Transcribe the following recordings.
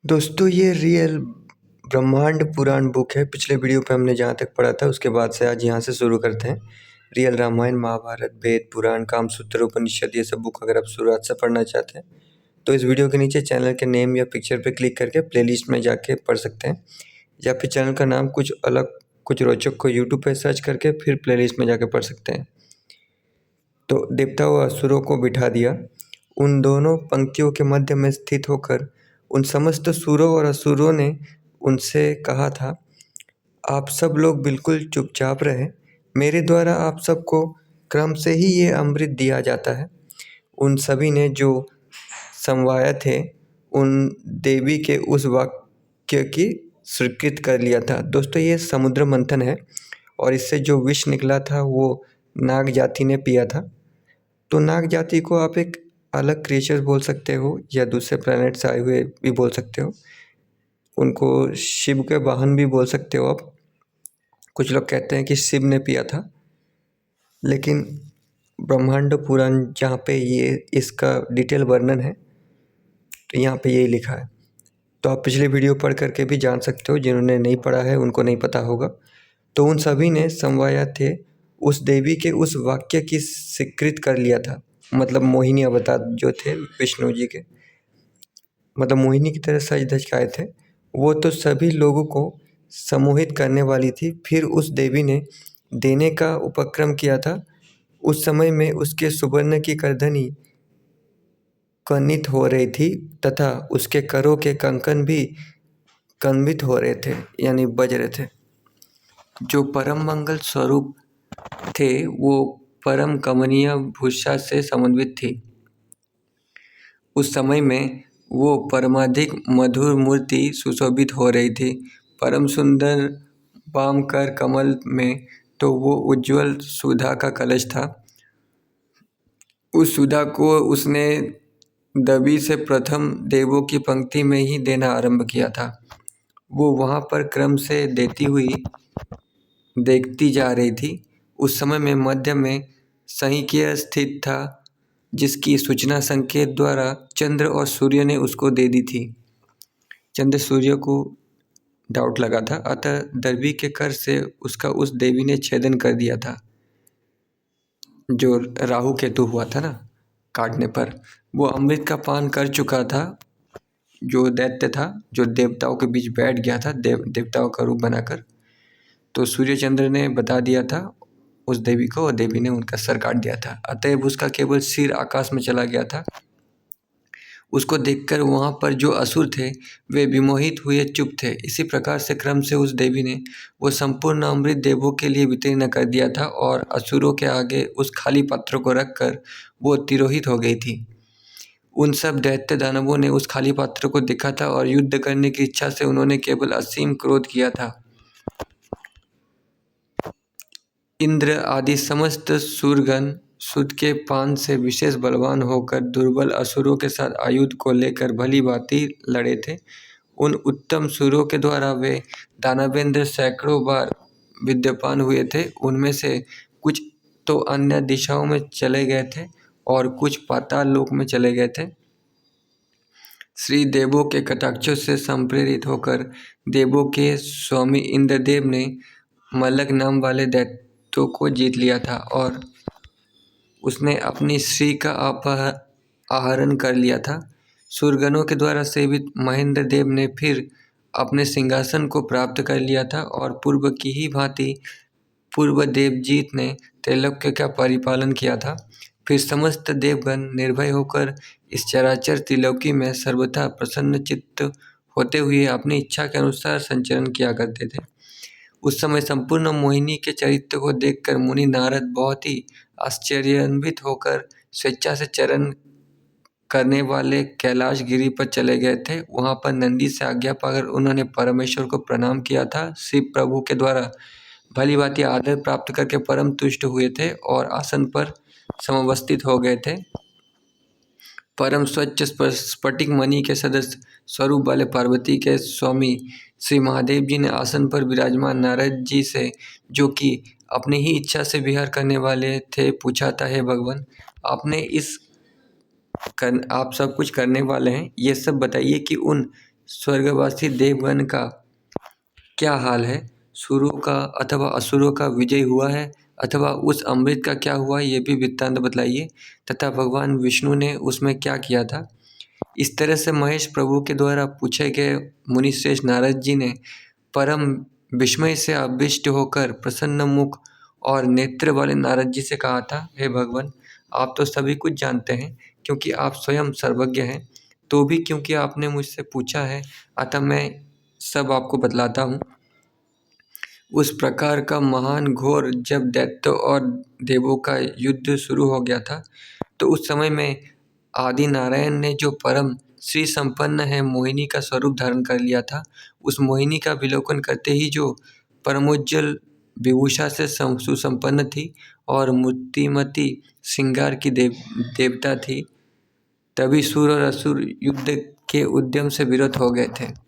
दोस्तों ये रियल ब्रह्मांड पुराण बुक है। पिछले वीडियो पे हमने जहाँ तक पढ़ा था उसके बाद से आज यहाँ से शुरू करते हैं। रियल रामायण, महाभारत, वेद, पुराण, कामसूत्र, उपनिषद, ये सब बुक अगर आप शुरुआत से पढ़ना चाहते हैं तो इस वीडियो के नीचे चैनल के नेम या पिक्चर पे क्लिक करके प्लेलिस्ट में जाके पढ़ सकते हैं, या फिर चैनल का नाम कुछ अलग कुछ रोचक को यूट्यूब पे सर्च करके फिर प्लेलिस्ट में जाके पढ़ सकते हैं। तो देवता व असुरों को बिठा दिया, उन दोनों पंक्तियों के मध्य में स्थित होकर उन समस्त सुरों और असुरों ने उनसे कहा था, आप सब लोग बिल्कुल चुपचाप रहें, मेरे द्वारा आप सबको क्रम से ही ये अमृत दिया जाता है। उन सभी ने जो समवाय थे उन देवी के उस वाक्य की स्वीकृत कर लिया था। दोस्तों ये समुद्र मंथन है और इससे जो विष निकला था वो नाग जाति ने पिया था। तो नाग जाति को आप एक अलग क्रिएचर बोल सकते हो या दूसरे प्लैनेट से आए हुए भी बोल सकते हो, उनको शिव के वाहन भी बोल सकते हो आप। कुछ लोग कहते हैं कि शिव ने पिया था, लेकिन ब्रह्मांड पुराण जहाँ पे ये इसका डिटेल वर्णन है तो यहाँ पे यही लिखा है। तो आप पिछले वीडियो पढ़ करके भी जान सकते हो, जिन्होंने नहीं पढ़ा है उनको नहीं पता होगा। तो उन सभी ने समवाया थे उस देवी के उस वाक्य की स्वीकृत कर लिया था। मतलब मोहिनी अवतार जो थे विष्णु जी के, मतलब मोहिनी की तरह सज धज के आए थे, वो तो सभी लोगों को सम्मोहित करने वाली थी। फिर उस देवी ने देने का उपक्रम किया था। उस समय में उसके सुवर्ण की करधनी कनित हो रही थी तथा उसके करों के कंकन भी कंबित हो रहे थे, यानी बज रहे थे। जो परम मंगल स्वरूप थे वो परम कमनीय भूषा से समन्वित थी। उस समय में वो परमाधिक मधुर मूर्ति सुशोभित हो रही थी। परम सुंदर वाम कर कमल में तो वो उज्ज्वल सुधा का कलश था। उस सुधा को उसने दबी से प्रथम देवों की पंक्ति में ही देना आरंभ किया था। वो वहाँ पर क्रम से देती हुई देखती जा रही थी। उस समय में मध्य में संहिकीय स्थित था, जिसकी सूचना संकेत द्वारा चंद्र और सूर्य ने उसको दे दी थी। चंद्र सूर्य को डाउट लगा था, अतः दर्भी के कर से उसका उस देवी ने छेदन कर दिया था। जो राहु केतु हुआ था ना काटने पर, वो अमृत का पान कर चुका था। जो दैत्य था जो देवताओं के बीच बैठ गया था देवताओं का रूप बनाकर, तो सूर्य चंद्र ने बता दिया था उस देवी को और देवी ने उनका सर काट दिया था। अतएव उसका केवल सिर आकाश में चला गया था। उसको देखकर वहाँ पर जो असुर थे वे विमोहित हुए चुप थे। इसी प्रकार से क्रम से उस देवी ने वो संपूर्ण अमृत देवों के लिए वितीर्ण कर दिया था और असुरों के आगे उस खाली पात्र को रखकर वो तिरोहित हो गई थी। उन सब दैत्य दानवों ने उस खाली पात्र को देखा था और युद्ध करने की इच्छा से उन्होंने केवल असीम क्रोध किया था। इंद्र आदि समस्त सूरगण सुद के पान से विशेष बलवान होकर दुर्बल असुरों के साथ आयुध को लेकर भली भांति लड़े थे। उन उत्तम सुरों के द्वारा वे दानवेंद्र सैकड़ों बार विद्यमान हुए थे। उनमें से कुछ तो अन्य दिशाओं में चले गए थे और कुछ पाताल लोक में चले गए थे। श्री देवों के कटाक्षों से संप्रेरित होकर देवों के स्वामी इंद्रदेव ने मलक नाम वाले दैत्यों को जीत लिया था और उसने अपनी श्री का आहरण कर लिया था। सूरगणों के द्वारा सेवित महेंद्र देव ने फिर अपने सिंहासन को प्राप्त कर लिया था और पूर्व की ही भांति पूर्व देवजीत ने त्रैलोक्य का परिपालन किया था। फिर समस्त देवगण निर्भय होकर इस चराचर त्रिलोकी में सर्वथा प्रसन्न चित्त होते हुए अपनी इच्छा के अनुसार संचरण किया करते थे। उस समय संपूर्ण मोहिनी के चरित्र को देखकर मुनि नारद बहुत ही आश्चर्यान्वित होकर स्वेच्छा से चरण करने वाले कैलाश गिरी पर चले गए थे। वहाँ पर नंदी से आज्ञा पाकर उन्होंने परमेश्वर को प्रणाम किया था। शिव प्रभु के द्वारा भली भांति आदर प्राप्त करके परम तुष्ट हुए थे और आसन पर समवस्थित हो गए थे। परम स्वच्छ स्फटिक मणि के सदस्य स्वरूप वाले पार्वती के स्वामी श्री महादेव जी ने आसन पर विराजमान नारद जी से, जो कि अपनी ही इच्छा से विहार करने वाले थे, पूछा था, हे भगवान, आपने आप सब कुछ करने वाले हैं, ये सब बताइए कि उन स्वर्गवासी देवगण का क्या हाल है? सुरों का अथवा असुरों का विजय हुआ है अथवा उस अमृत का क्या हुआ, ये भी वृत्तांत बतलाइए, तथा भगवान विष्णु ने उसमें क्या किया था। इस तरह से महेश प्रभु के द्वारा पूछे गए मुनिश्रेष्ठ नारद जी ने परम विस्मय से आविष्ट होकर प्रसन्न मुख और नेत्र वाले नारद जी से कहा था, हे भगवान, आप तो सभी कुछ जानते हैं क्योंकि आप स्वयं सर्वज्ञ हैं, तो भी क्योंकि आपने मुझसे पूछा है अतः मैं सब आपको बतलाता हूँ। उस प्रकार का महान घोर जब दैत्यों और देवों का युद्ध शुरू हो गया था, तो उस समय में आदि नारायण ने जो परम श्री संपन्न है मोहिनी का स्वरूप धारण कर लिया था, उस मोहिनी का विलोकन करते ही जो परमोज्जल विभूषा से सुसंपन्न थी और मूर्तिमती श्रृंगार की देवता थी, तभी सुर और असुर युद्ध के उद्यम से विरत हो गए थे।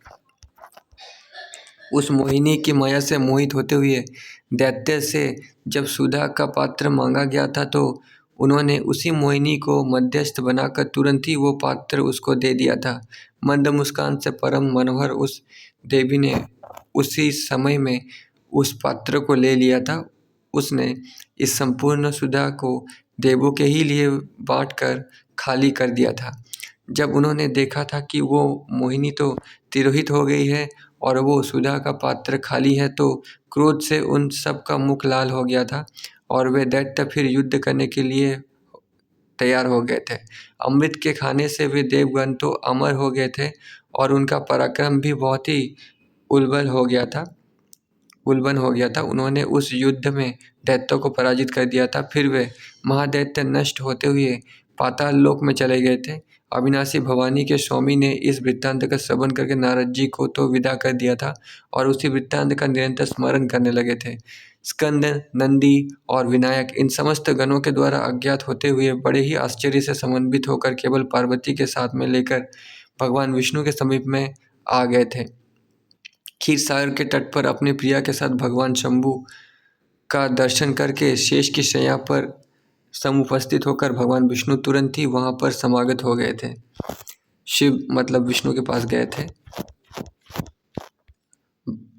उस मोहिनी की माया से मोहित होते हुए दैत्य से जब सुधा का पात्र मांगा गया था, तो उन्होंने उसी मोहिनी को मध्यस्थ बनाकर तुरंत ही वो पात्र उसको दे दिया था। मंद मुस्कान से परम मनोहर उस देवी ने उसी समय में उस पात्र को ले लिया था। उसने इस संपूर्ण सुधा को देवों के ही लिए बांटकर खाली कर दिया था। जब उन्होंने देखा था कि वो मोहिनी तो तिरोहित हो गई है और वो सुधा का पात्र खाली है, तो क्रोध से उन सब का मुख लाल हो गया था और वे दैत्य फिर युद्ध करने के लिए तैयार हो गए थे। अमृत के खाने से वे देवगण तो अमर हो गए थे और उनका पराक्रम भी बहुत ही उल्बल हो गया था उन्होंने उस युद्ध में दैत्यों को पराजित कर दिया था। फिर वे महादैत्य नष्ट होते हुए पाताल लोक में चले गए थे। अविनाशी भवानी के स्वामी ने इस वृत्तांत का श्रवण करके नारद जी को तो विदा कर दिया था और उसी वृत्तांत का निरंतर स्मरण करने लगे थे। स्कंद, नंदी और विनायक इन समस्त गणों के द्वारा अज्ञात होते हुए बड़े ही आश्चर्य से समन्वित होकर केवल पार्वती के साथ में लेकर भगवान विष्णु के समीप में आ गए थे। क्षीर सागर के तट पर अपनी प्रिया के साथ भगवान शंभु का दर्शन करके शेष की शैया पर समुपस्थित होकर भगवान विष्णु तुरंत ही वहाँ पर समागत हो गए थे। शिव मतलब विष्णु के पास गए थे।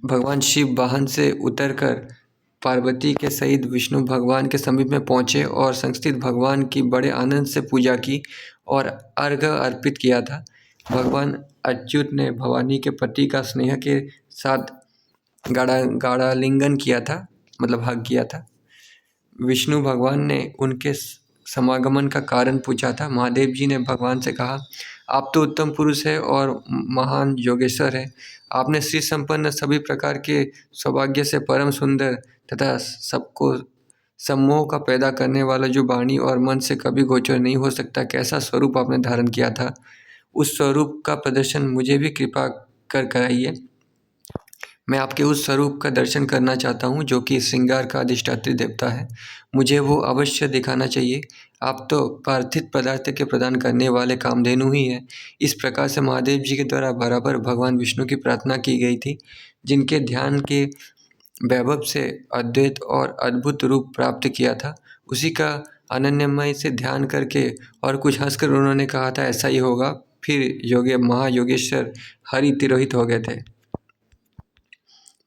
भगवान शिव वाहन से उतरकर पार्वती के सहित विष्णु भगवान के समीप में पहुँचे और संस्थित भगवान की बड़े आनंद से पूजा की और अर्घ्य अर्पित किया था। भगवान अच्युत ने भवानी के पति का स्नेह के साथ गाढ़ालिंगन किया था, मतलब हग किया था। विष्णु भगवान ने उनके समागमन का कारण पूछा था। महादेव जी ने भगवान से कहा, आप तो उत्तम पुरुष है और महान योगेश्वर है। आपने श्री संपन्न सभी प्रकार के सौभाग्य से परम सुंदर तथा सबको सम्मोह का पैदा करने वाला जो वाणी और मन से कभी गोचर नहीं हो सकता, कैसा स्वरूप आपने धारण किया था, उस स्वरूप का प्रदर्शन मुझे भी कृपा कर कराइए। मैं आपके उस स्वरूप का दर्शन करना चाहता हूँ जो कि श्रृंगार का अधिष्ठात्री देवता है। मुझे वो अवश्य दिखाना चाहिए। आप तो पार्थिव पदार्थ के प्रदान करने वाले कामधेनु ही हैं। इस प्रकार से महादेव जी के द्वारा बराबर भगवान विष्णु की प्रार्थना की गई थी, जिनके ध्यान के वैभव से अद्वैत और अद्भुत रूप प्राप्त किया था। उसी का अनन्यमय से ध्यान करके और कुछ हंसकर उन्होंने कहा था, ऐसा ही होगा। फिर महायोगेश्वर हरि तिरोहित हो गए थे।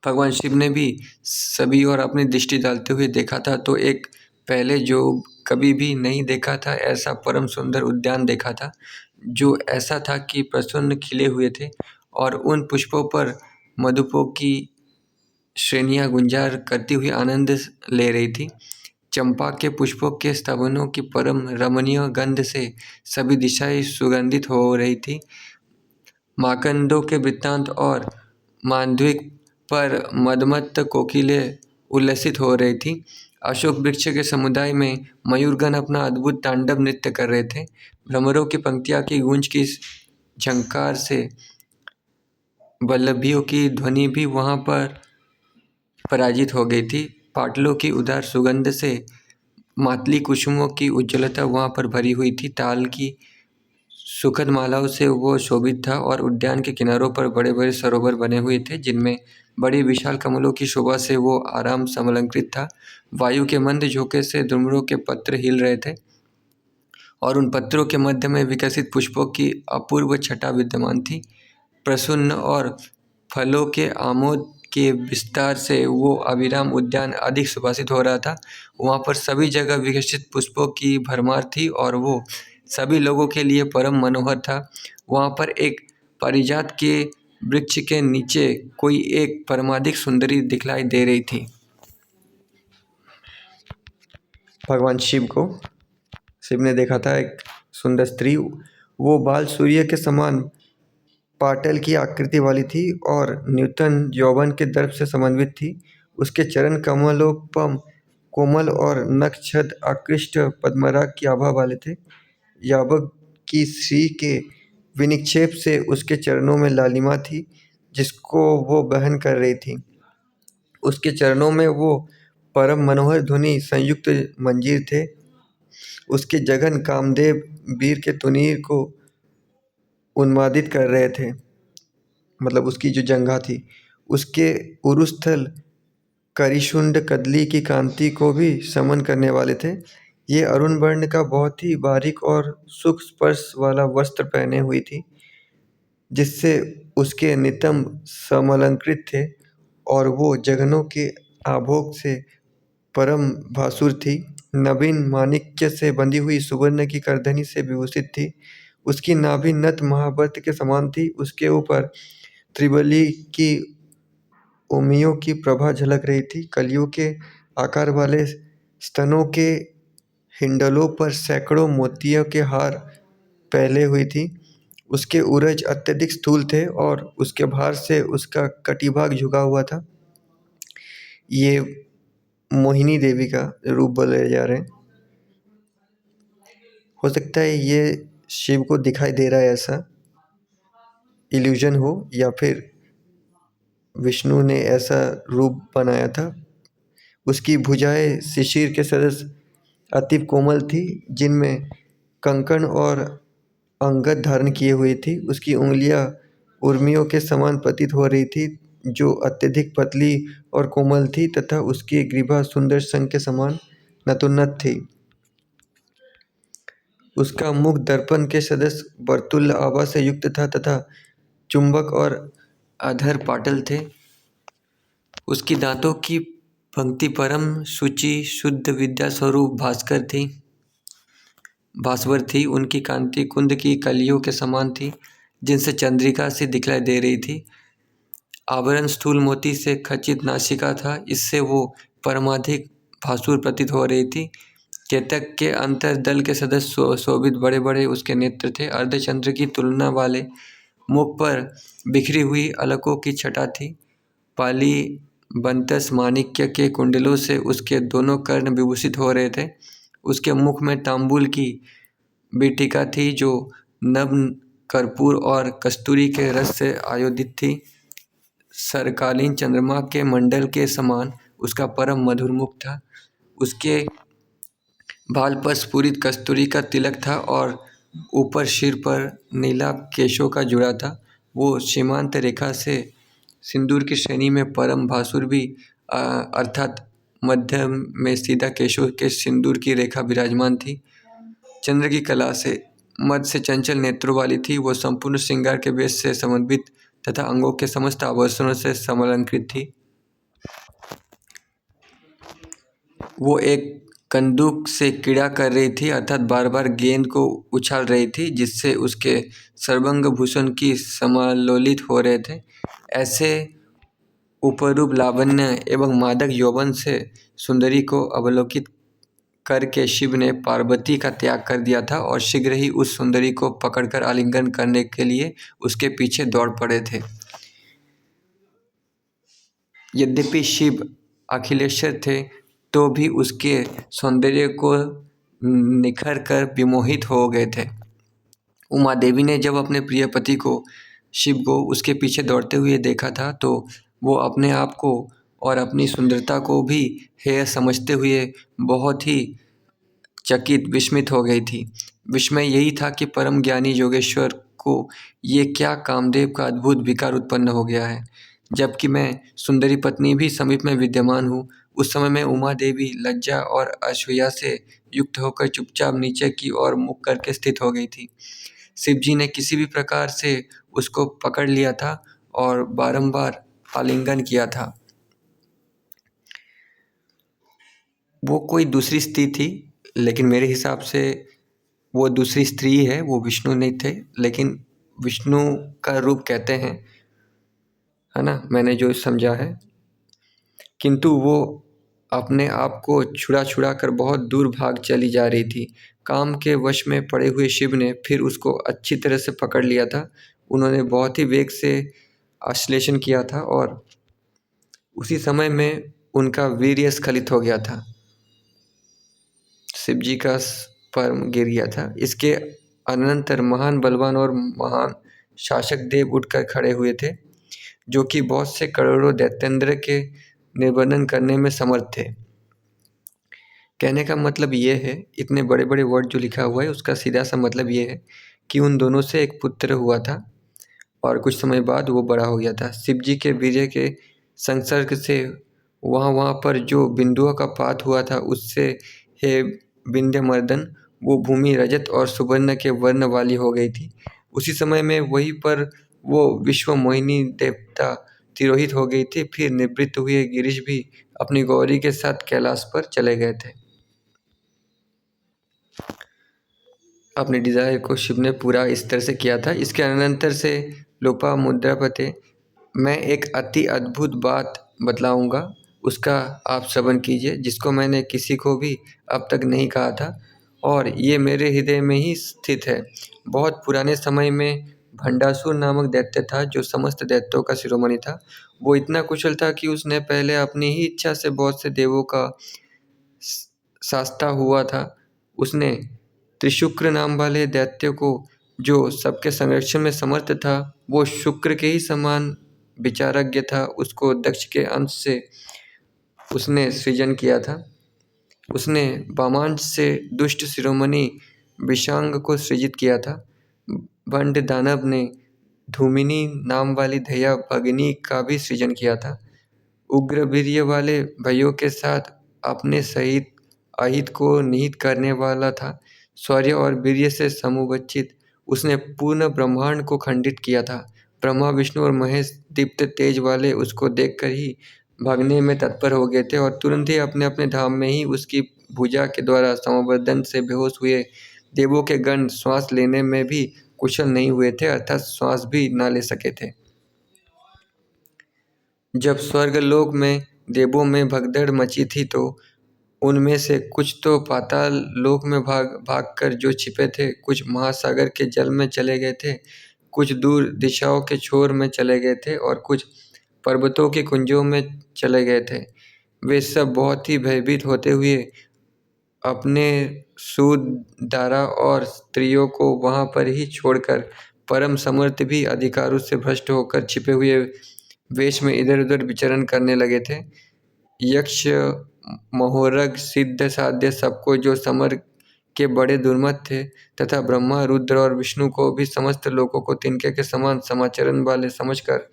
भगवान शिव ने भी सभी और अपनी दृष्टि डालते हुए देखा था, तो एक पहले जो कभी भी नहीं देखा था ऐसा परम सुंदर उद्यान देखा था, जो ऐसा था कि प्रसन्न खिले हुए थे और उन पुष्पों पर मधुपों की श्रेणियाँ गुंजार करती हुई आनंद ले रही थी। चंपा के पुष्पों के स्तवनों की परम रमणीय गंध से सभी दिशाएं सुगंधित हो रही थी। माकंदों के वृत्तांत और मांडविक पर मदमत्त कोकिलें उल्लसित हो रही थी। अशोक वृक्ष के समुदाय में मयूरगण अपना अद्भुत तांडव नृत्य कर रहे थे। भ्रमरों की पंक्तियाँ की गूंज की झंकार से वल्लभियों की ध्वनि भी वहाँ पर पराजित हो गई थी। पाटलों की उदार सुगंध से मातली कुसुमों की उज्ज्वलता वहाँ पर भरी हुई थी। ताल की सुखद मालाओं से वो शोभित था और उद्यान के किनारों पर बड़े बड़े सरोवर बने हुए थे, जिनमें बड़ी विशाल कमलों की शोभा से वो आराम समलंकृत था। वायु के मंद झोंके से डुमरों के पत्र हिल रहे थे और उन पत्रों के मध्य में विकसित पुष्पों की अपूर्व छटा विद्यमान थी। प्रसन्न और फलों के आमोद के विस्तार से वो अभिराम उद्यान अधिक सुभाषित हो रहा था। वहाँ पर सभी जगह विकसित पुष्पों की भरमार थी और वो सभी लोगों के लिए परम मनोहर था। वहाँ पर एक पारिजात के वृक्ष के नीचे कोई एक परमाधिक सुंदरी दिखलाई दे रही थी। भगवान शिव ने देखा था एक सुंदर स्त्री। वो बाल सूर्य के समान पाटल की आकृति वाली थी और न्यूतन यौवन के दर्प से समन्वित थी। उसके चरण कमलोपम कोमल और नखछद आकृष्ट पद्मराग की आभा वाले थे। यावक की श्री के विनिक्षेप से उसके चरणों में लालिमा थी जिसको वो बहन कर रही थी। उसके चरणों में वो परम मनोहर ध्वनि संयुक्त मंजीर थे। उसके जघन कामदेव वीर के तुनीर को उन्मादित कर रहे थे, मतलब उसकी जो जंघा थी। उसके उरुस्थल करिशुंड कदली की कांति को भी समन करने वाले थे। ये अरुण वर्ण का बहुत ही बारीक और सुख स्पर्श वाला वस्त्र पहने हुई थी जिससे उसके नितंब समलंकृत थे और वो जघनों के आभोग से परम भासुर थी। नवीन माणिक्य से बंधी हुई सुवर्ण की करधनी से विभूषित थी। उसकी नाभि नत महावर्त के समान थी। उसके ऊपर त्रिबली की उमियों की प्रभा झलक रही थी। कलियों के आकार वाले स्तनों के हिंडलों पर सैकड़ों मोतियों के हार पहले हुई थी। उसके उरज अत्यधिक स्थूल थे और उसके भार से उसका कटिभाग झुका हुआ था। ये मोहिनी देवी का रूप बोले जा रहे हैं। हो सकता है ये शिव को दिखाई दे रहा है ऐसा इल्यूजन हो, या फिर विष्णु ने ऐसा रूप बनाया था। उसकी भुजाएं शिशिर के सदृश अति कोमल थी जिनमें कंकण और अंगद धारण किए हुई थी। उसकी उंगलियां उर्मियों के समान प्रतीत हो रही थी जो अत्यधिक पतली और कोमल थी तथा उसकी ग्रीवा सुंदर शंख के समान नतोन्नत थी। उसका मुख दर्पण के सदृश वर्तुल आभा से युक्त था तथा चुंबक और अधर पाटल थे। उसकी दांतों की पंक्ति परम शुचि शुद्ध विद्या स्वरूप भास्वर थी। उनकी कांति कुंद की कलियों के समान थी जिनसे चंद्रिका सी दिखलाई दे रही थी। आवरण स्थूल मोती से खचित नासिका था, इससे वो परमाधिक भासुर प्रतीत हो रही थी। केतक के अंतर्दल के सदस्य शोभित बड़े बड़े उसके नेत्र थे। अर्धचंद्र की तुलना वाले मुख पर बिखरी हुई अलकों की छटा थी। पाली बंतस माणिक्य के कुंडलों से उसके दोनों कर्ण विभूषित हो रहे थे। उसके मुख में तांबूल की बीटिका थी जो नव कर्पूर और कस्तूरी के रस से आयोजित थी। सरकालीन चंद्रमा के मंडल के समान उसका परम मधुर मुख था। उसके बाल पर स्फुरित कस्तूरी का तिलक था और ऊपर सिर पर नीला केशों का जुड़ा था। वो सीमांत रेखा से सिंदूर की श्रेणी में परम भासुर भी अर्थात मध्य में सीधा केशों के सिंदूर की रेखा विराजमान थी। चंद्र की कला से मद से चंचल नेत्रों वाली थी। वो संपूर्ण श्रृंगार के वेश से समन्वित तथा अंगों के समस्त आभूषणों से समलंकृत थी। वो एक कंदूक से क्रीड़ा कर रही थी, अर्थात बार बार गेंद को उछाल रही थी जिससे उसके सर्वांग भूषण की समालोलित हो रहे थे। ऐसे उपरूप लावण्य एवं मादक यौवन से सुंदरी को अवलोकित करके शिव ने पार्वती का त्याग कर दिया था और शीघ्र ही उस सुंदरी को पकड़कर आलिंगन करने के लिए उसके पीछे दौड़ पड़े थे। यद्यपि शिव अखिलेश्वर थे तो भी उसके सौंदर्य को निखर कर विमोहित हो गए थे। उमा देवी ने जब अपने प्रिय पति को शिव को उसके पीछे दौड़ते हुए देखा था तो वो अपने आप को और अपनी सुंदरता को भी हेय समझते हुए बहुत ही चकित विस्मित हो गई थी। विस्मय यही था कि परम ज्ञानी योगेश्वर को ये क्या कामदेव का अद्भुत विकार उत्पन्न हो गया है, जबकि मैं सुंदरी पत्नी भी समीप में विद्यमान हूँ। उस समय में उमा देवी लज्जा और असूया से युक्त होकर चुपचाप नीचे की ओर मुख करके स्थित हो गई थी। शिव जी ने किसी भी प्रकार से उसको पकड़ लिया था और बारंबार आलिंगन किया था। वो कोई दूसरी स्त्री थी, लेकिन मेरे हिसाब से वो दूसरी स्त्री है, वो विष्णु नहीं थे, लेकिन विष्णु का रूप कहते हैं, है ना, मैंने जो समझा है। किंतु वो अपने आप को छुड़ा कर बहुत दूर भाग चली जा रही थी। काम के वश में पड़े हुए शिव ने फिर उसको अच्छी तरह से पकड़ लिया था। उन्होंने बहुत ही वेग से आश्लेषण किया था और उसी समय में उनका वीर्य स्खलित हो गया था। शिव जी का स्पर्म गिर गया था। इसके अनंतर महान बलवान और महान शासक देव उठकर खड़े हुए थे, जो कि बहुत से करोड़ों दैत्येंद्र के निर्बंधन करने में समर्थ थे। कहने का मतलब ये है, इतने बड़े बड़े वर्ड जो लिखा हुआ है उसका सीधा सा मतलब ये है कि उन दोनों से एक पुत्र हुआ था और कुछ समय बाद वो बड़ा हो गया था। शिव जी के वीर्य के संसर्ग से वहाँ पर जो बिंदुओं का पात हुआ था, उससे हे विंध्यमर्दन, वो भूमि रजत और सुवर्ण के वर्ण वाली हो गई थी। उसी समय में वहीं पर वो विश्व मोहिनी देवता तिरोहित हो गई थी। फिर निवृत्त हुए गिरीश भी अपनी गौरी के साथ कैलाश पर चले गए थे। अपने डिज़ायर को शिव ने पूरा इस तरह से किया था। इसके अनंतर से लोपामुद्रापते मैं एक अति अद्भुत बात बतलाऊंगा, उसका आप श्रवण कीजिए, जिसको मैंने किसी को भी अब तक नहीं कहा था और ये मेरे हृदय में ही स्थित है। बहुत पुराने समय में भंडासुर नामक दैत्य था, जो समस्त दैत्यों का शिरोमणि था। वो इतना कुशल था कि उसने पहले अपनी ही इच्छा से बहुत से देवों का शास्ता हुआ था। उसने त्रिशुक्र नाम वाले दैत्य को, जो सबके संरक्षण में समर्थ था, वो शुक्र के ही समान विचारज्ञ था, उसको दक्ष के अंश से उसने सृजन किया था। उसने वामांश से दुष्ट शिरोमणि विषांग को सृजित किया था। बंड दानव ने धूमिनी नाम वाली दया भगिनी का भी सृजन किया था। उग्र वीर्य वाले भाइयों के साथ अपने सहित अहित को निहित करने वाला था। शौर्य और वीर्य से समुच्चित उसने पूर्ण ब्रह्मांड को खंडित किया था। ब्रह्मा विष्णु और महेश दीप्त तेज वाले उसको देखकर ही भागने में तत्पर हो गए थे और तुरंत ही अपने अपने धाम में ही उसकी भुजा के द्वारा समवर्धन से बेहोश हुए देवों के गण श्वास लेने में भी कुशल नहीं हुए थे, अर्थात श्वास भी ना ले सके थे। जब स्वर्गलोक में देवों में भगदड़ मची थी, तो उनमें से कुछ तो पाताल लोक में भाग कर जो छिपे थे, कुछ महासागर के जल में चले गए थे, कुछ दूर दिशाओं के छोर में चले गए थे और कुछ पर्वतों के कुंजों में चले गए थे। वे सब बहुत ही भयभीत होते हुए अपने सूद दारा और स्त्रियों को वहाँ पर ही छोड़कर परम समर्थ भी अधिकारों से भ्रष्ट होकर छिपे हुए वेश में इधर उधर विचरण करने लगे थे। यक्ष महोरग सिद्ध साध्य सबको जो समर के बड़े दुर्मत थे, तथा ब्रह्मा रुद्र और विष्णु को भी समस्त लोगों को तिनके के समान समाचरण वाले समझकर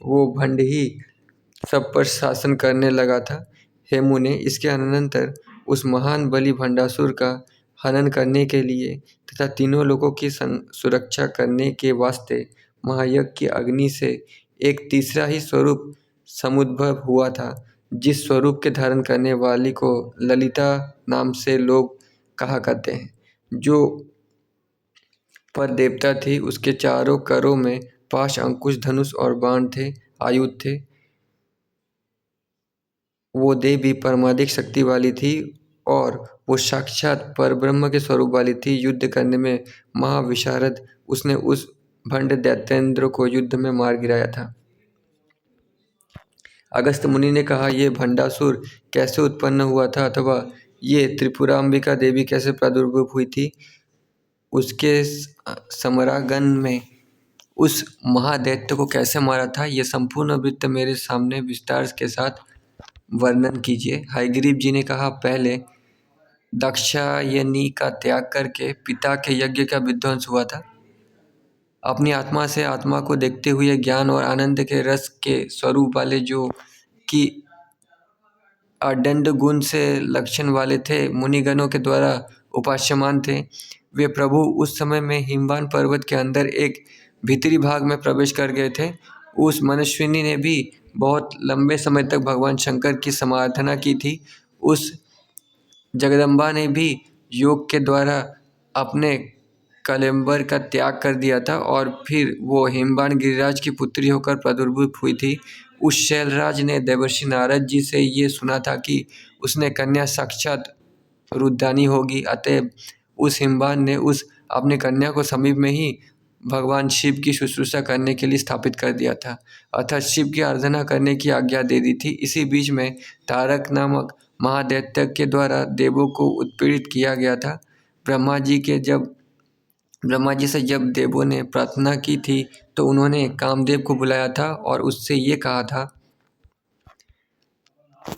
वो भंड ही सब पर शासन करने लगा था। हे मुने, इसके अनंतर उस महान बलि भंडासुर का हनन करने के लिए तथा तीनों लोगों की सुरक्षा करने के वास्ते महायज्ञ की अग्नि से एक तीसरा ही स्वरूप समुद्भव हुआ था, जिस स्वरूप के धारण करने वाली को ललिता नाम से लोग कहा करते हैं। जो पर देवता थी, उसके चारों करों में पाश, अंकुश, धनुष और बाण थे, आयुध थे। वो देवी परमाधिक शक्ति वाली थी और वो साक्षात परब्रह्म के स्वरूप वाली थी। युद्ध करने में महाविशारद उसने उस भंड दैत्येंद्र को युद्ध में मार गिराया था। अगस्त्य मुनि ने कहा, ये भंडासुर कैसे उत्पन्न हुआ था, अथवा ये त्रिपुरांबिका देवी कैसे प्रादुर्भूत हुई थी। उसके समरागन में उस महादैत्य को कैसे मारा था, ये संपूर्ण वृत्त मेरे सामने विस्तार के साथ वर्णन कीजिए। हयग्रीव जी ने कहा, पहले दाक्षायनी का त्याग करके पिता के यज्ञ का विध्वंस हुआ था। अपनी आत्मा से आत्मा को देखते हुए ज्ञान और आनंद के रस के स्वरूप वाले, जो कि अदंड गुण से लक्षण वाले थे, मुनिगणों के द्वारा उपास्यमान थे। वे प्रभु उस समय में हिमवान पर्वत के अंदर एक भीतरी भाग में प्रवेश कर गए थे। उस मनस्विनी ने भी बहुत लंबे समय तक भगवान शंकर की समाराधना की थी। उस जगदम्बा ने भी योग के द्वारा अपने कलेम्बर का त्याग कर दिया था और फिर वो हिमवान गिरिराज की पुत्री होकर प्रादुर्भूत हुई थी। उस शैलराज ने देवर्षि नारद जी से ये सुना था कि उसने कन्या साक्षात रुद्रानी होगी, अतएव उस हिमवान ने उस अपनी कन्या को समीप में ही भगवान शिव की शुश्रूषा करने के लिए स्थापित कर दिया था, अर्थात शिव की आराधना करने की आज्ञा दे दी थी। इसी बीच में तारक नामक महादैत्य के द्वारा देवों को उत्पीड़ित किया गया था। ब्रह्मा जी से जब देवों ने प्रार्थना की थी तो उन्होंने कामदेव को बुलाया था और उससे ये कहा था,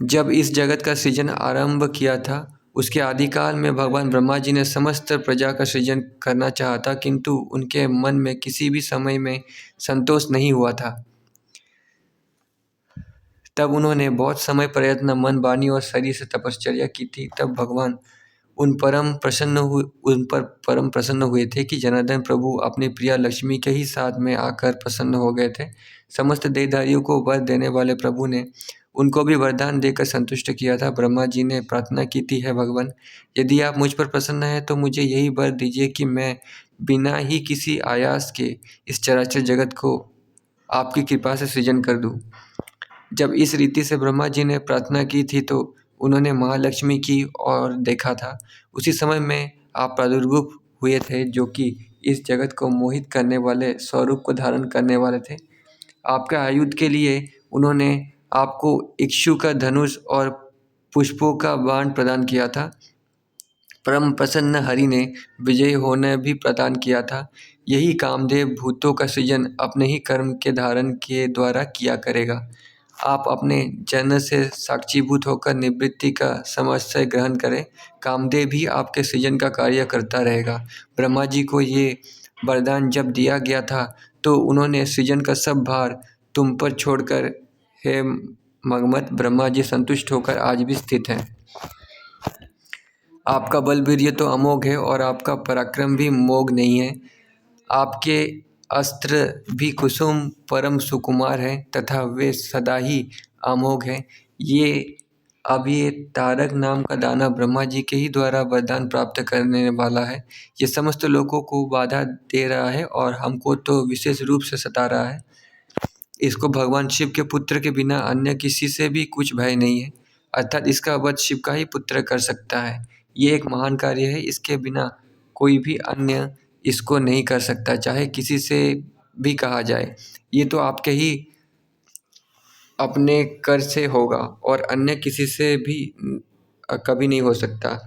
जब इस जगत का सृजन आरंभ किया था उसके आदिकाल में भगवान ब्रह्मा जी ने समस्त प्रजा का सृजन करना चाहा था, किंतु उनके मन में किसी भी समय में संतोष नहीं हुआ था। तब उन्होंने बहुत समय प्रयत्न, मन, वाणी और शरीर से तपश्चर्या की थी। तब भगवान उन पर परम प्रसन्न हुए थे कि जनार्दन प्रभु अपनी प्रिया लक्ष्मी के ही साथ में आकर प्रसन्न हो गए थे। समस्त देहधारियों को वर देने वाले प्रभु ने उनको भी वरदान देकर संतुष्ट किया था। ब्रह्मा जी ने प्रार्थना की थी, है भगवान, यदि आप मुझ पर प्रसन्न हैं तो मुझे यही वर दीजिए कि मैं बिना ही किसी आयास के इस चराचर जगत को आपकी कृपा से सृजन कर दूँ। जब इस रीति से ब्रह्मा जी ने प्रार्थना की थी तो उन्होंने महालक्ष्मी की ओर देखा था। उसी समय में आप प्रादुर्भूत हुए थे, जो कि इस जगत को मोहित करने वाले स्वरूप को धारण करने वाले थे। आपके आयुध के लिए उन्होंने आपको इक्षु का धनुष और पुष्पों का बाण प्रदान किया था। परम प्रसन्न हरि ने विजयी होने भी प्रदान किया था। यही कामदेव भूतों का सृजन अपने ही कर्म के धारण के द्वारा किया करेगा। आप अपने जन्म से साक्षीभूत होकर निवृत्ति का समाश्रय ग्रहण करें। कामदेव भी आपके सृजन का कार्य करता रहेगा। ब्रह्मा जी को ये वरदान जब दिया गया था तो उन्होंने सृजन का सब भार तुम पर छोड़कर, हे मगमत, ब्रह्मा जी संतुष्ट होकर आज भी स्थित हैं। आपका बल वीर्य तो अमोघ है और आपका पराक्रम भी मोघ नहीं है। आपके अस्त्र भी कुसुम परम सुकुमार हैं तथा वे सदा ही अमोघ हैं। ये तारक नाम का दाना ब्रह्मा जी के ही द्वारा वरदान प्राप्त करने वाला है। ये समस्त लोगों को बाधा दे रहा है और हमको तो विशेष रूप से सता रहा है। इसको भगवान शिव के पुत्र के बिना अन्य किसी से भी कुछ भय नहीं है, अर्थात इसका वध शिव का ही पुत्र कर सकता है। ये एक महान कार्य है, इसके बिना कोई भी अन्य इसको नहीं कर सकता, चाहे किसी से भी कहा जाए। ये तो आपके ही अपने कर से होगा और अन्य किसी से भी कभी नहीं हो सकता।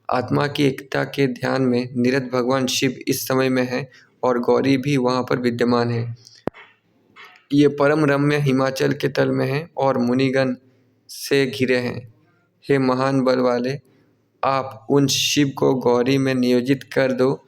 आत्मा की एकता के ध्यान में निरत भगवान शिव इस समय में है और गौरी भी वहाँ पर विद्यमान है। ये परम रम्य हिमाचल के तल में है और मुनिगण से घिरे हैं। हे महान बल वाले, आप उन शिव को गौरी में नियोजित कर दो,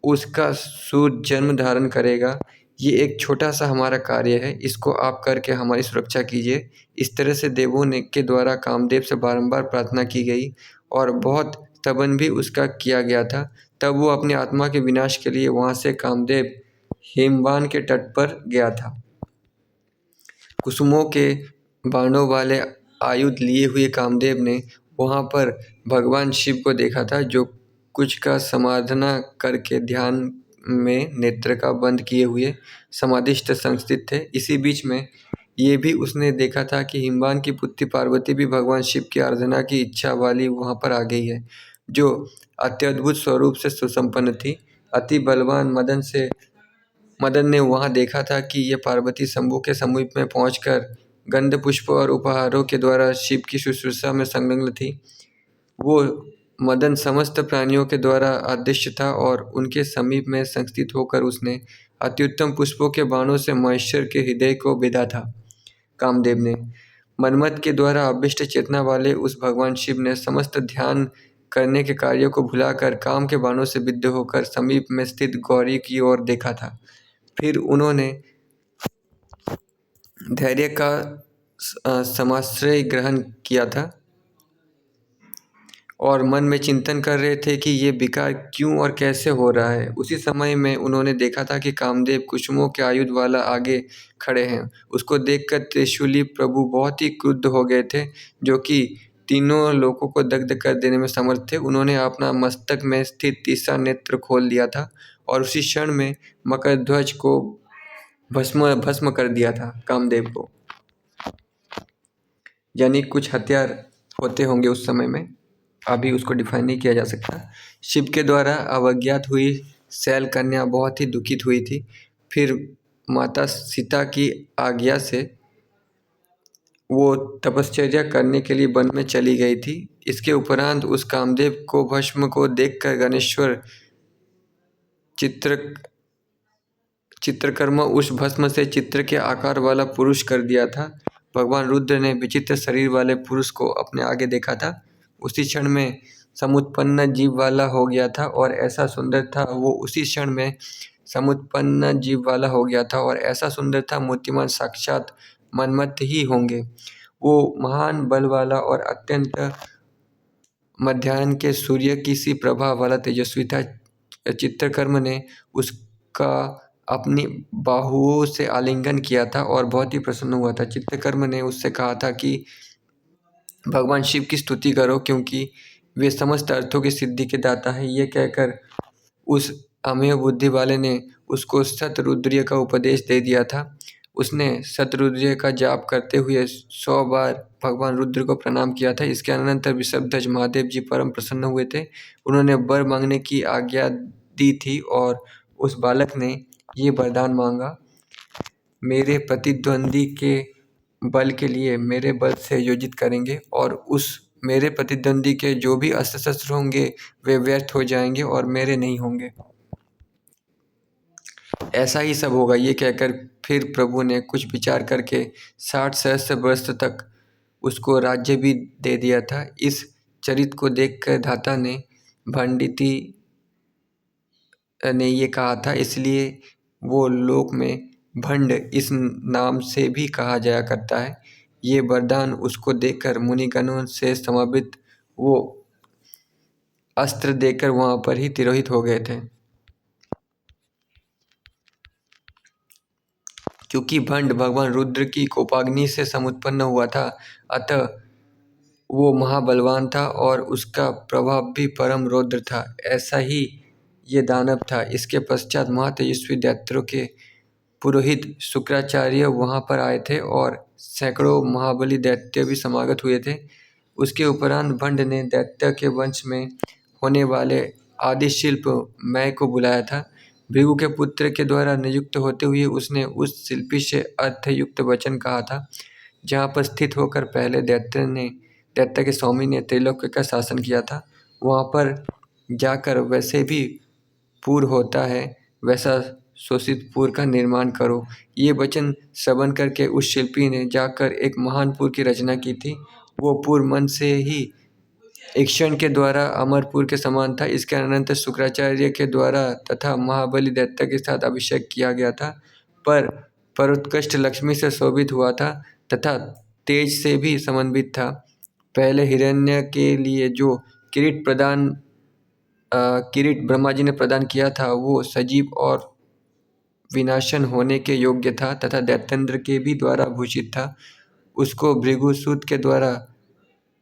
उसका सूर्य जन्म धारण करेगा। ये एक छोटा सा हमारा कार्य है, इसको आप करके हमारी सुरक्षा कीजिए। इस तरह से देवों ने के द्वारा कामदेव से बारंबार प्रार्थना की गई और बहुत स्तवन भी उसका किया गया था। तब वो अपनी आत्मा के विनाश के लिए वहाँ से कामदेव हिमवान के तट पर गया था। कुसुमों के बाणों वाले आयुध लिए हुए कामदेव ने वहाँ पर भगवान शिव को देखा था, जो कुछ का समाधना करके ध्यान में नेत्र का बंद किए हुए समाधिस्थ संस्थित थे। इसी बीच में ये भी उसने देखा था कि हिमवान की पुत्री पार्वती भी भगवान शिव की आराधना की इच्छा वाली वहाँ पर आ गई है, जो अत्यद्भुत स्वरूप से सुसंपन्न थी। अति बलवान मदन ने वहाँ देखा था कि ये पार्वती शंभु के समीप में पहुंचकर गंध पुष्प और उपहारों के द्वारा शिव की शुश्रूषा में संलग्न थी। वो मदन समस्त प्राणियों के द्वारा आदिश्य था और उनके समीप में संस्थित होकर उसने अत्युत्तम पुष्पों के बाणों से महेश्वर के हृदय को बेधा था। कामदेव ने मनमत के द्वारा अभिष्ट चेतना वाले उस भगवान शिव ने समस्त ध्यान करने के कार्यों को भुलाकर काम के बाणों से विद्ध होकर समीप में स्थित गौरी की ओर देखा था। फिर उन्होंने धैर्य का समाश्रय ग्रहण किया था। और मन में चिंतन कर रहे थे कि ये विकार क्यों और कैसे हो रहा है। उसी समय में उन्होंने देखा था कि कामदेव कुसुमों के आयुध वाला आगे खड़े हैं। उसको देखकर त्रिशूली प्रभु बहुत ही क्रुद्ध हो गए थे, जो कि तीनों लोगों को दग्ध कर देने में समर्थ थे। उन्होंने अपना मस्तक में स्थित तीसरा नेत्र खोल लिया था और उसी क्षण में मकरध्वज को भस्म भस्म कर दिया था कामदेव को। यानी कुछ हथियार होते होंगे उस समय में, अभी उसको डिफाइन नहीं किया जा सकता। शिव के द्वारा अवज्ञात हुई शैल कन्या बहुत ही दुखित हुई थी। फिर माता सीता की आज्ञा से वो तपश्चर्या करने के लिए वन में चली गई थी। इसके उपरांत उस कामदेव को भस्म को देखकर गणेश्वर चित्रकर्मा उस भस्म से चित्र के आकार वाला पुरुष कर दिया था। भगवान रुद्र ने विचित्र शरीर वाले पुरुष को अपने आगे देखा था। उसी क्षण में समुत्पन्न जीव वाला हो गया था और ऐसा सुंदर था वो उसी क्षण में समुत्पन्न जीव वाला हो गया था और ऐसा सुंदर था मूर्तिमान साक्षात मन्मथ ही होंगे। वो महान बल वाला और अत्यंत मध्याह्न के सूर्य की सी प्रभा वाला तेजस्वी था। चित्रकर्म ने उसका अपनी बाहुओं से आलिंगन किया था और बहुत ही प्रसन्न हुआ था। चित्रकर्म ने उससे कहा था कि भगवान शिव की स्तुति करो, क्योंकि वे समस्त अर्थों की सिद्धि के दाता हैं। ये कहकर उस अमेय बुद्धि वाले ने उसको शतरुद्रीय का उपदेश दे दिया था। उसने शतरुद्रीय का जाप करते हुए 100 बार भगवान रुद्र को प्रणाम किया था। इसके अनंतर वृषभध्वज महादेव जी परम प्रसन्न हुए थे। उन्होंने वर मांगने की आज्ञा दी थी और उस बालक ने ये वरदान मांगा, मेरे प्रतिद्वंदी के बल के लिए मेरे बल से योजित करेंगे और उस मेरे प्रतिद्वंदी के जो भी अस्त्र शस्त्र होंगे वे व्यर्थ हो जाएंगे और मेरे नहीं होंगे। ऐसा ही सब होगा। ये कहकर फिर प्रभु ने कुछ विचार करके 60 सहस्त्र वर्ष तक उसको राज्य भी दे दिया था। इस चरित्र को देखकर धाता ने भंडिती ने ये कहा था, इसलिए वो लोक में भंड इस नाम से भी कहा जाया करता है। ये वरदान उसको देकर मुनिगणों से समन्वित वो अस्त्र देकर वहाँ पर ही तिरोहित हो गए थे। क्योंकि भंड भगवान रुद्र की कोपाग्नि से समुत्पन्न हुआ था, अतः वो महाबलवान था और उसका प्रभाव भी परम रौद्र था। ऐसा ही ये दानव था। इसके पश्चात महातेजस्वी दैत्यों के पुरोहित शुक्राचार्य वहाँ पर आए थे और सैकड़ों महाबली दैत्य भी समागत हुए थे। उसके उपरांत भंड ने दैत्य के वंश में होने वाले आदि शिल्प मय को बुलाया था। भृगु के पुत्र के द्वारा नियुक्त होते हुए उसने उस शिल्पी से अर्थयुक्त वचन कहा था। जहाँ पर स्थित होकर पहले दैत्य के स्वामी ने त्रिलोक का शासन किया था, वहाँ पर जाकर वैसे भी पुर होता है वैसा शोषित पुर का निर्माण करो। ये वचन श्रवण करके उस शिल्पी ने जाकर एक महान पुर की रचना की थी। वो पुर मन से ही एक क्षण के द्वारा अमरपुर के समान था। इसके अनंतर शुक्राचार्य के द्वारा तथा महाबली दैत्य के साथ अभिषेक किया गया था, पर उत्कृष्ट लक्ष्मी से शोभित हुआ था तथा तेज से भी समन्वित था। पहले हिरण्य के लिए जो किरीट ब्रह्मा जी ने प्रदान किया था, वो सजीव और विनाशन होने के योग्य था तथा दैत्येंद्र के भी द्वारा भूषित था। उसको भृगुसुत के द्वारा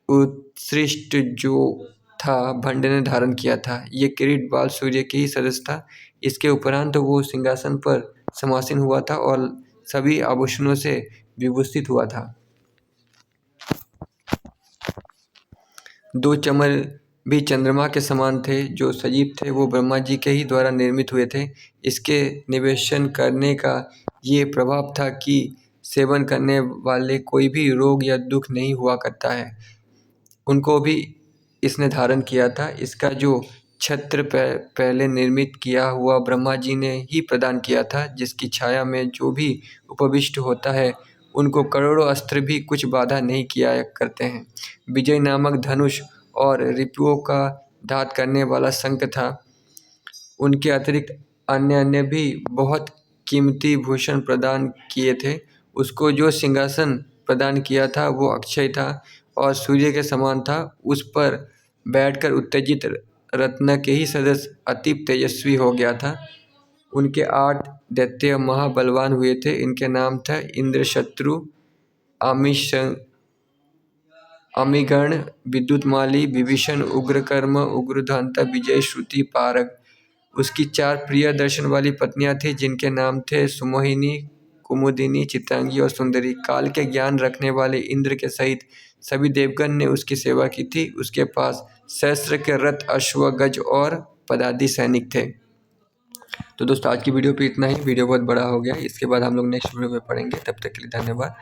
उत्सृष्ट जो था भंड ने धारण किया था। ये किरीट बाल सूर्य के ही सदृश था। इसके उपरांत वो सिंहासन पर समासीन हुआ था और सभी आभूषणों से विभूषित हुआ था। 2 चमर भी चंद्रमा के समान थे जो सजीव थे, वो ब्रह्मा जी के ही द्वारा निर्मित हुए थे। इसके निवेशन करने का ये प्रभाव था कि सेवन करने वाले कोई भी रोग या दुख नहीं हुआ करता है। उनको भी इसने धारण किया था। इसका जो छत्र पहले निर्मित किया हुआ ब्रह्मा जी ने ही प्रदान किया था, जिसकी छाया में जो भी उपविष्ट होता है उनको करोड़ों अस्त्र भी कुछ बाधा नहीं किया करते हैं। विजय नामक धनुष और रिपुओं का घात करने वाला शंख था। उनके अतिरिक्त अन्य भी बहुत कीमती भूषण प्रदान किए थे। उसको जो सिंहासन प्रदान किया था वो अक्षय था और सूर्य के समान था। उस पर बैठकर उत्तेजित रत्न के ही सदस्य अति तेजस्वी हो गया था। उनके 8 दैत्य महाबलवान हुए थे। इनके नाम थे इंद्रशत्रु, अमिगण, विद्युतमाली, विभीषण, उग्रकर्म, उग्रधांता, विजय, श्रुति, पारग। उसकी 4 प्रिय दर्शन वाली पत्नियां थी जिनके नाम थे सुमोहिनी, कुमुदिनी, चित्रांगी और सुंदरी। काल के ज्ञान रखने वाले इंद्र के सहित सभी देवगण ने उसकी सेवा की थी। उसके पास सहस्त्र के रथ, अश्व, गज और पदाति सैनिक थे। तो दोस्तों आज की वीडियो पे इतना ही। वीडियो बहुत बड़ा हो गया, इसके बाद हम लोग नेक्स्ट वीडियो में पढ़ेंगे। तब तक के लिए धन्यवाद।